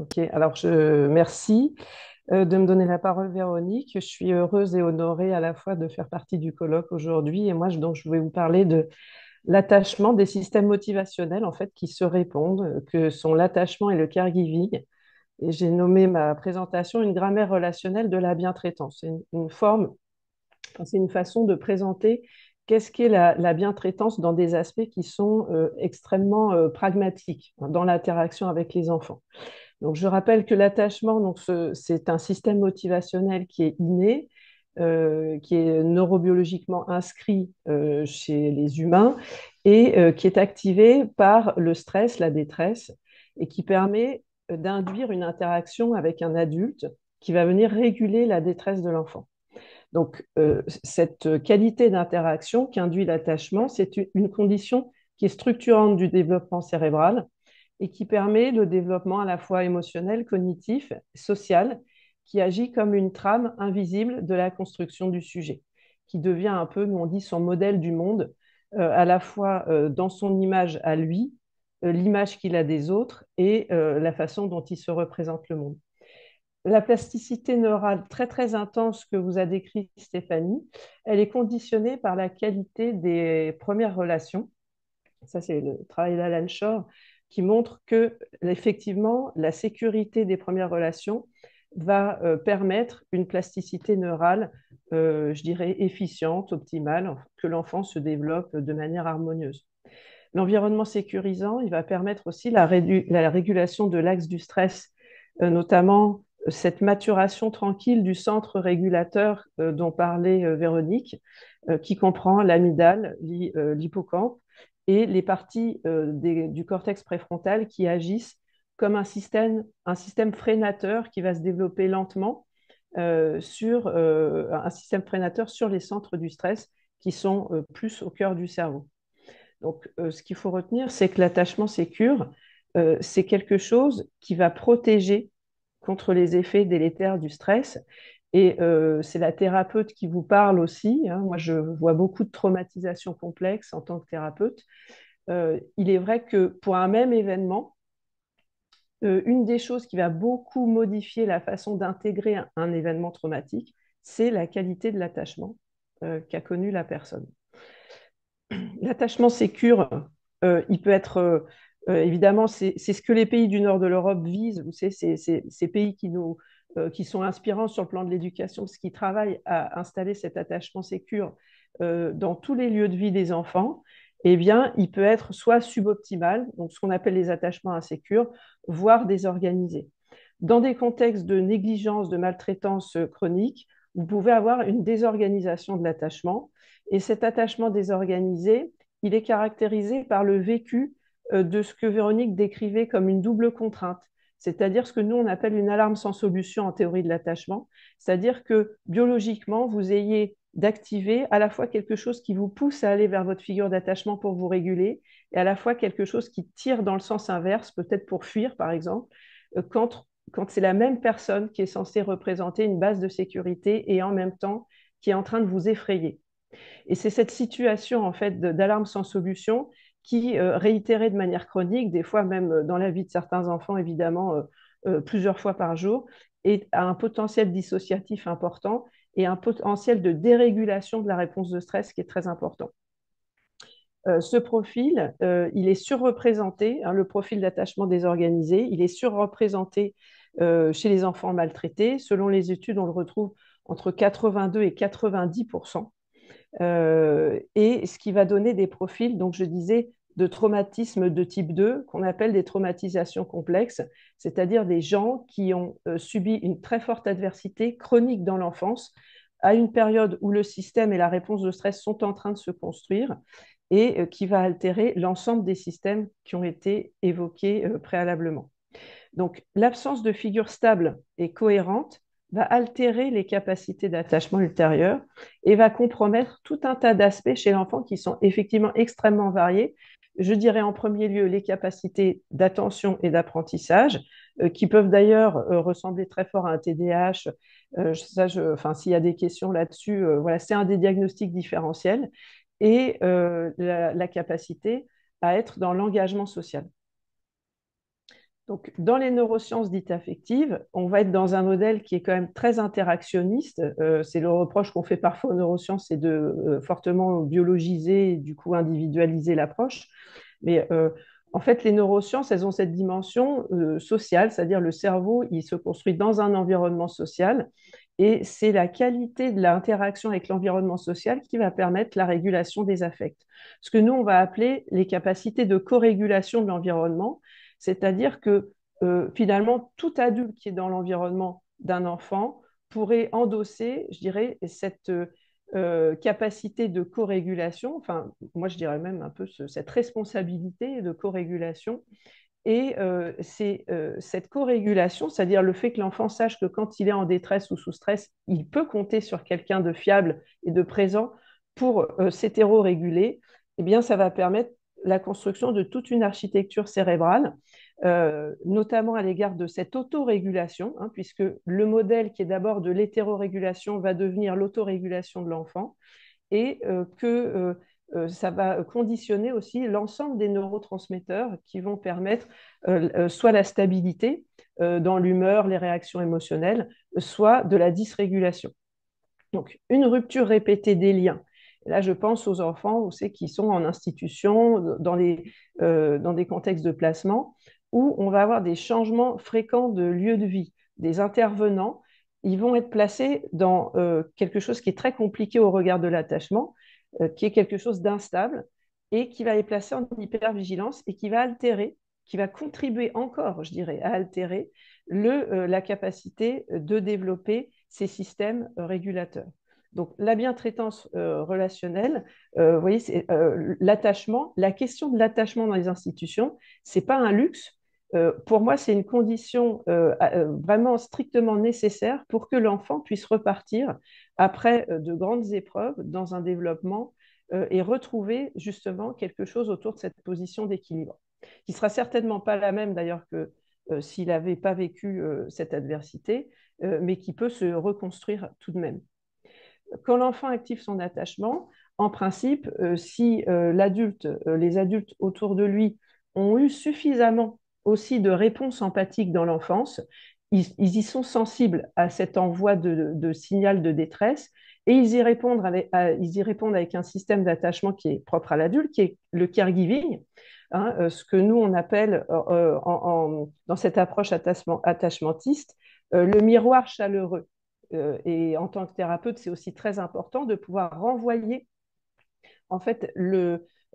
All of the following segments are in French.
Ok, alors merci de me donner la parole, Véronique. Je suis heureuse et honorée à la fois de faire partie du colloque aujourd'hui. Et moi, donc, je vais vous parler de l'attachement des systèmes motivationnels en fait, qui se répondent, que sont l'attachement et le caregiving. Et j'ai nommé ma présentation une grammaire relationnelle de la bientraitance. C'est une forme, enfin, c'est une façon de présenter qu'est-ce qu'est la bientraitance dans des aspects qui sont extrêmement pragmatiques dans l'interaction avec les enfants. Donc, je rappelle que l'attachement, c'est un système motivationnel qui est inné, qui est neurobiologiquement inscrit chez les humains et qui est activé par le stress, la détresse, et qui permet d'induire une interaction avec un adulte qui va venir réguler la détresse de l'enfant. Donc, cette qualité d'interaction qu'induit l'attachement, c'est une condition qui est structurante du développement cérébral et qui permet le développement à la fois émotionnel, cognitif, social, qui agit comme une trame invisible de la construction du sujet, qui devient un peu, nous on dit, son modèle du monde, à la fois dans son image à lui, l'image qu'il a des autres et la façon dont il se représente le monde. La plasticité neurale très très intense que vous a décrit Stéphanie, elle est conditionnée par la qualité des premières relations. Ça, c'est le travail d'Alan Shore qui montre que, effectivement, la sécurité des premières relations va permettre une plasticité neurale, je dirais, efficiente, optimale, que l'enfant se développe de manière harmonieuse. L'environnement sécurisant, il va permettre aussi la régulation de l'axe du stress, notamment cette maturation tranquille du centre régulateur dont parlait Véronique, qui comprend l'amygdale, l'hippocampe et les parties du cortex préfrontal qui agissent comme un système freinateur qui va se développer lentement sur un système freinateur sur les centres du stress qui sont plus au cœur du cerveau. Donc, ce qu'il faut retenir, c'est que l'attachement sécure, c'est quelque chose qui va protéger contre les effets délétères du stress. Et c'est la thérapeute qui vous parle aussi, hein. Moi, je vois beaucoup de traumatisation complexe en tant que thérapeute. Il est vrai que pour un même événement, une des choses qui va beaucoup modifier la façon d'intégrer un événement traumatique, c'est la qualité de l'attachement qu'a connu la personne. L'attachement sécure, il peut être évidemment, c'est ce que les pays du nord de l'Europe visent. Vous savez, ces pays qui sont inspirants sur le plan de l'éducation, parce qu'ils travaillent à installer cet attachement sécure dans tous les lieux de vie des enfants. Eh bien, il peut être soit suboptimal, donc ce qu'on appelle les attachements insécures, voire désorganisés. Dans des contextes de négligence, de maltraitance chronique, vous pouvez avoir une désorganisation de l'attachement. Et cet attachement désorganisé, il est caractérisé par le vécu de ce que Véronique décrivait comme une double contrainte, c'est-à-dire ce que nous, on appelle une alarme sans solution en théorie de l'attachement, c'est-à-dire que biologiquement, vous ayez d'activer à la fois quelque chose qui vous pousse à aller vers votre figure d'attachement pour vous réguler, et à la fois quelque chose qui tire dans le sens inverse, peut-être pour fuir, par exemple, quand c'est la même personne qui est censée représenter une base de sécurité et en même temps qui est en train de vous effrayer. Et c'est cette situation en fait d'alarme sans solution qui, réitérée de manière chronique, des fois même dans la vie de certains enfants, évidemment, plusieurs fois par jour, a un potentiel dissociatif important et un potentiel de dérégulation de la réponse de stress qui est très important. Ce profil, il est surreprésenté, hein, le profil d'attachement désorganisé, il est surreprésenté chez les enfants maltraités. Selon les études, on le retrouve entre 82 et 90%. Et ce qui va donner des profils, donc je disais, de traumatisme de type 2, qu'on appelle des traumatisations complexes, c'est-à-dire des gens qui ont subi une très forte adversité chronique dans l'enfance, à une période où le système et la réponse de stress sont en train de se construire et qui va altérer l'ensemble des systèmes qui ont été évoqués préalablement. Donc, l'absence de figure stable et cohérente va altérer les capacités d'attachement ultérieures et va compromettre tout un tas d'aspects chez l'enfant qui sont effectivement extrêmement variés. Je dirais en premier lieu les capacités d'attention et d'apprentissage, qui peuvent d'ailleurs ressembler très fort à un TDAH. Enfin, s'il y a des questions là-dessus, voilà, c'est un des diagnostics différentiels et la capacité à être dans l'engagement social. Donc, dans les neurosciences dites affectives, on va être dans un modèle qui est quand même très interactionniste. C'est le reproche qu'on fait parfois aux neurosciences, c'est de fortement biologiser et du coup individualiser l'approche. Mais en fait, les neurosciences, elles ont cette dimension sociale, c'est-à-dire le cerveau, il se construit dans un environnement social et c'est la qualité de l'interaction avec l'environnement social qui va permettre la régulation des affects. Ce que nous, on va appeler les capacités de co-régulation de l'environnement, c'est-à-dire que finalement, tout adulte qui est dans l'environnement d'un enfant pourrait endosser, je dirais, cette capacité de co-régulation, enfin, moi je dirais même un peu cette responsabilité de co-régulation. Et c'est cette co-régulation, c'est-à-dire le fait que l'enfant sache que quand il est en détresse ou sous stress, il peut compter sur quelqu'un de fiable et de présent pour s'hétéro-réguler, eh bien, ça va permettre la construction de toute une architecture cérébrale, notamment à l'égard de cette autorégulation, hein, puisque le modèle qui est d'abord de l'hétérorégulation va devenir l'autorégulation de l'enfant et que ça va conditionner aussi l'ensemble des neurotransmetteurs qui vont permettre soit la stabilité dans l'humeur, les réactions émotionnelles, soit de la dysrégulation. Donc, une rupture répétée des liens. Là, je pense aux enfants aussi qui sont en institution, dans des contextes de placement, où on va avoir des changements fréquents de lieu de vie. Des intervenants, ils vont être placés dans quelque chose qui est très compliqué au regard de l'attachement, qui est quelque chose d'instable, et qui va les placer en hypervigilance et qui va altérer, qui va contribuer encore, je dirais, à altérer la capacité de développer ces systèmes régulateurs. Donc, la bientraitance relationnelle, vous voyez, c'est l'attachement. La question de l'attachement dans les institutions, c'est pas un luxe. Pour moi, c'est une condition vraiment strictement nécessaire pour que l'enfant puisse repartir après de grandes épreuves dans un développement et retrouver justement quelque chose autour de cette position d'équilibre, qui sera certainement pas la même d'ailleurs que s'il n'avait pas vécu cette adversité, mais qui peut se reconstruire tout de même. Quand l'enfant active son attachement, en principe, si les adultes autour de lui ont eu suffisamment aussi de réponses empathiques dans l'enfance, ils y sont sensibles à cet envoi de signal de détresse et ils y répondent avec un système d'attachement qui est propre à l'adulte, qui est le caregiving, hein, ce que nous on appelle dans cette approche attachementiste le miroir chaleureux. Et en tant que thérapeute, c'est aussi très important de pouvoir renvoyer en fait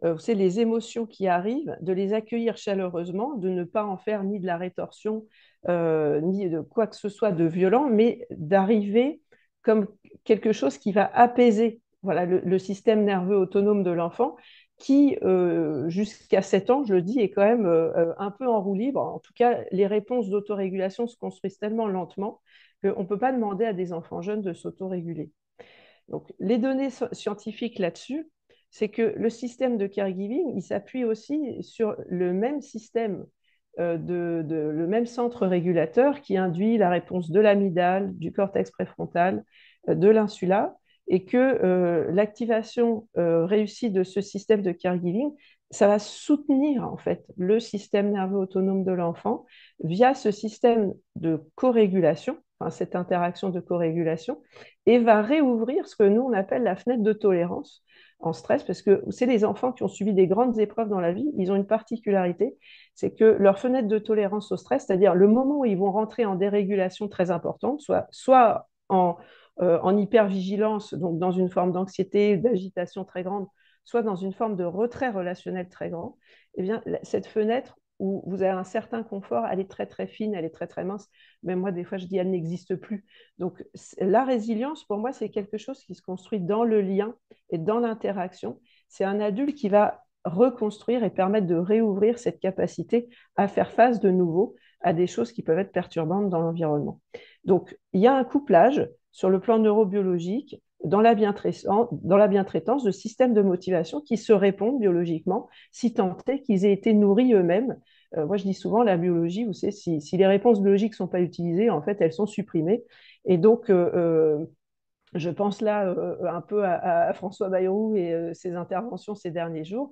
vous savez, les émotions qui arrivent, de les accueillir chaleureusement, de ne pas en faire ni de la rétorsion, ni de quoi que ce soit de violent, mais d'arriver comme quelque chose qui va apaiser voilà, le système nerveux autonome de l'enfant qui, jusqu'à 7 ans, je le dis, est quand même un peu en roue libre. En tout cas, les réponses d'autorégulation se construisent tellement lentement qu'on ne peut pas demander à des enfants jeunes de s'autoréguler. Donc, les données scientifiques là-dessus, c'est que le système de caregiving, il s'appuie aussi sur le même système, le même centre régulateur qui induit la réponse de l'amygdale, du cortex préfrontal, de l'insula, et que l'activation réussie de ce système de caregiving, ça va soutenir en fait le système nerveux autonome de l'enfant via ce système de co-régulation, enfin, cette interaction de co-régulation, et va réouvrir ce que nous, on appelle la fenêtre de tolérance en stress, parce que c'est les enfants qui ont subi des grandes épreuves dans la vie, ils ont une particularité, c'est que leur fenêtre de tolérance au stress, c'est-à-dire le moment où ils vont rentrer en dérégulation très importante, soit en hypervigilance, donc dans une forme d'anxiété, d'agitation très grande, soit dans une forme de retrait relationnel très grand, eh bien, cette fenêtre où vous avez un certain confort, elle est très très fine, elle est très très mince. Même moi, des fois, je dis elle n'existe plus. Donc, la résilience, pour moi, c'est quelque chose qui se construit dans le lien et dans l'interaction. C'est un adulte qui va reconstruire et permettre de réouvrir cette capacité à faire face de nouveau à des choses qui peuvent être perturbantes dans l'environnement. Donc, il y a un couplage sur le plan neurobiologique dans la bientraitance de systèmes de motivation qui se répondent biologiquement, si tant est qu'ils aient été nourris eux-mêmes. Moi, je dis souvent, la biologie, vous savez, si les réponses biologiques ne sont pas utilisées, en fait, elles sont supprimées. Et donc, je pense là un peu à François Bayrou et ses interventions ces derniers jours.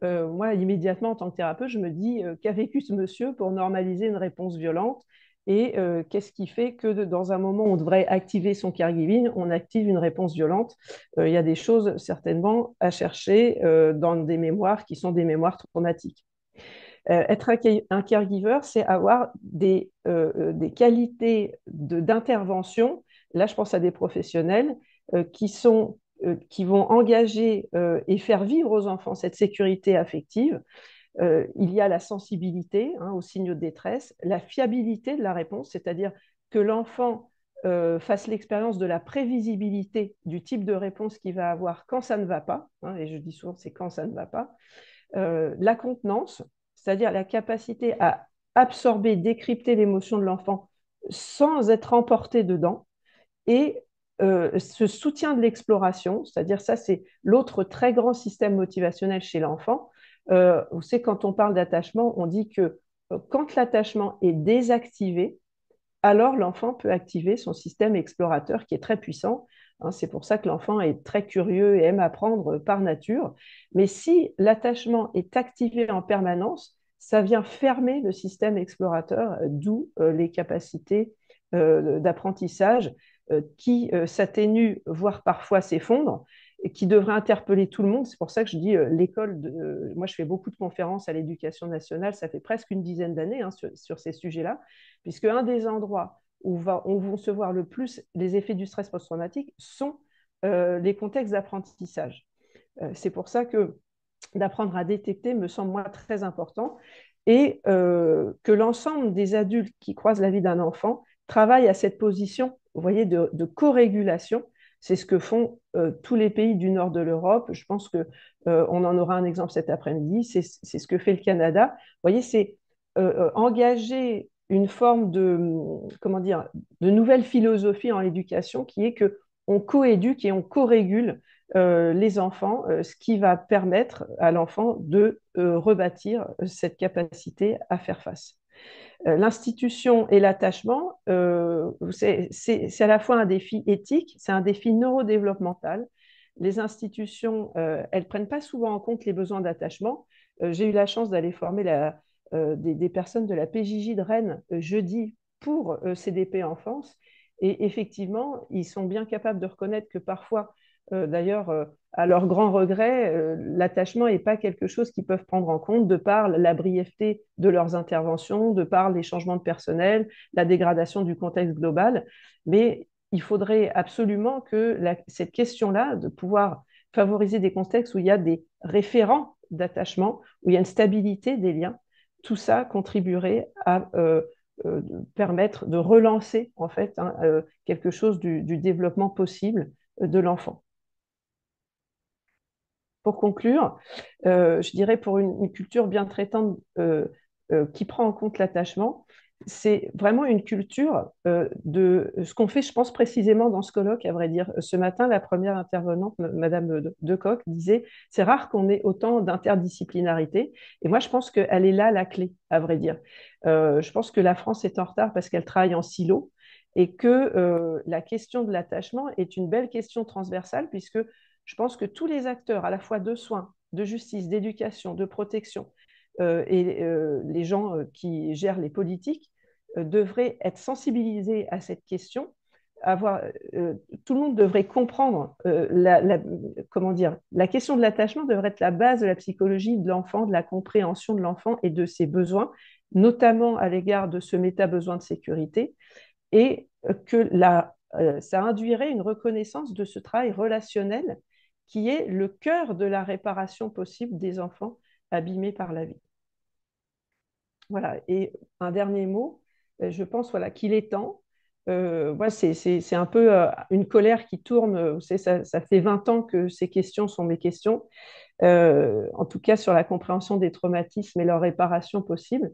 moi, immédiatement, en tant que thérapeute, je me dis qu'a vécu ce monsieur pour normaliser une réponse violente et qu'est-ce qui fait que dans un moment où on devrait activer son caregiving, on active une réponse violente. Il y a des choses certainement à chercher dans des mémoires qui sont des mémoires traumatiques. Être un caregiver, c'est avoir des qualités d'intervention. Là, je pense à des professionnels qui vont engager et faire vivre aux enfants cette sécurité affective. Il y a la sensibilité aux signaux de détresse, la fiabilité de la réponse, c'est-à-dire que l'enfant fasse l'expérience de la prévisibilité du type de réponse qu'il va avoir quand ça ne va pas, et je dis souvent c'est quand ça ne va pas, la contenance, c'est-à-dire la capacité à absorber, décrypter l'émotion de l'enfant sans être emporté dedans, et ce soutien de l'exploration, c'est-à-dire ça, c'est l'autre très grand système motivationnel chez l'enfant. Vous savez, quand on parle d'attachement, on dit que quand l'attachement est désactivé, alors l'enfant peut activer son système explorateur qui est très puissant. C'est pour ça que l'enfant est très curieux et aime apprendre par nature. Mais si l'attachement est activé en permanence, ça vient fermer le système explorateur, d'où les capacités d'apprentissage qui s'atténuent, voire parfois s'effondrent, et qui devraient interpeller tout le monde. C'est pour ça que je dis moi je fais beaucoup de conférences à l'éducation nationale, ça fait presque une dizaine d'années sur ces sujets-là, puisque un des endroits où vont se voir le plus les effets du stress post-traumatique sont les contextes d'apprentissage. C'est pour ça que d'apprendre à détecter me semble moi très important et que l'ensemble des adultes qui croisent la vie d'un enfant travaillent à cette position, vous voyez, de co-régulation. C'est ce que font tous les pays du nord de l'Europe. Je pense que on en aura un exemple cet après-midi. C'est ce que fait le Canada. Vous voyez, c'est engager une forme comment dire, de nouvelle philosophie en éducation qui est que on co-éduque et on co-régule les enfants, ce qui va permettre à l'enfant de rebâtir cette capacité à faire face. L'institution et l'attachement, c'est à la fois un défi éthique, c'est un défi neurodéveloppemental. Les institutions, elles ne prennent pas souvent en compte les besoins d'attachement. J'ai eu la chance d'aller former des personnes de la PJJ de Rennes jeudi pour CDP Enfance. Et effectivement, ils sont bien capables de reconnaître que parfois, d'ailleurs, à leur grand regret, l'attachement n'est pas quelque chose qu'ils peuvent prendre en compte de par la brièveté de leurs interventions, de par les changements de personnel, la dégradation du contexte global. Mais il faudrait absolument que cette question-là, de pouvoir favoriser des contextes où il y a des référents d'attachement, où il y a une stabilité des liens, tout ça contribuerait à permettre de relancer en fait quelque chose du développement possible de l'enfant. Pour conclure, je dirais pour une culture bien traitante qui prend en compte l'attachement, c'est vraiment une culture de ce qu'on fait, je pense, précisément dans ce colloque, à vrai dire. Ce matin, la première intervenante, Madame Decoq, disait, c'est rare qu'on ait autant d'interdisciplinarité. Et moi, je pense qu'elle est là la clé, à vrai dire. Je pense que la France est en retard parce qu'elle travaille en silo et que la question de l'attachement est une belle question transversale puisque je pense que tous les acteurs, à la fois de soins, de justice, d'éducation, de protection, et les gens qui gèrent les politiques, devraient être sensibilisés à cette question. Avoir, tout le monde devrait comprendre comment dire, la question de l'attachement devrait être la base de la psychologie de l'enfant, de la compréhension de l'enfant et de ses besoins, notamment à l'égard de ce méta-besoin de sécurité, et ça induirait une reconnaissance de ce travail relationnel qui est le cœur de la réparation possible des enfants abîmés par la vie. Voilà. Et un dernier mot, je pense voilà, qu'il est temps. Moi, c'est un peu une colère qui tourne. Vous savez, ça fait 20 ans que ces questions sont mes questions, en tout cas sur la compréhension des traumatismes et leur réparation possible.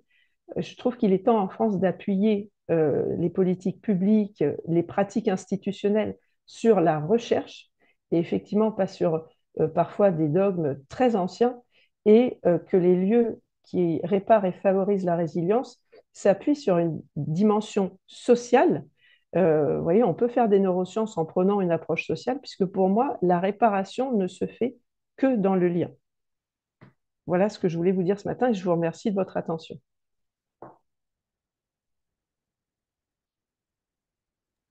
Je trouve qu'il est temps en France d'appuyer les politiques publiques, les pratiques institutionnelles sur la recherche, et effectivement pas sur parfois des dogmes très anciens, et que les lieux qui réparent et favorisent la résilience s'appuient sur une dimension sociale. Vous voyez, on peut faire des neurosciences en prenant une approche sociale, puisque pour moi, la réparation ne se fait que dans le lien. Voilà ce que je voulais vous dire ce matin et je vous remercie de votre attention.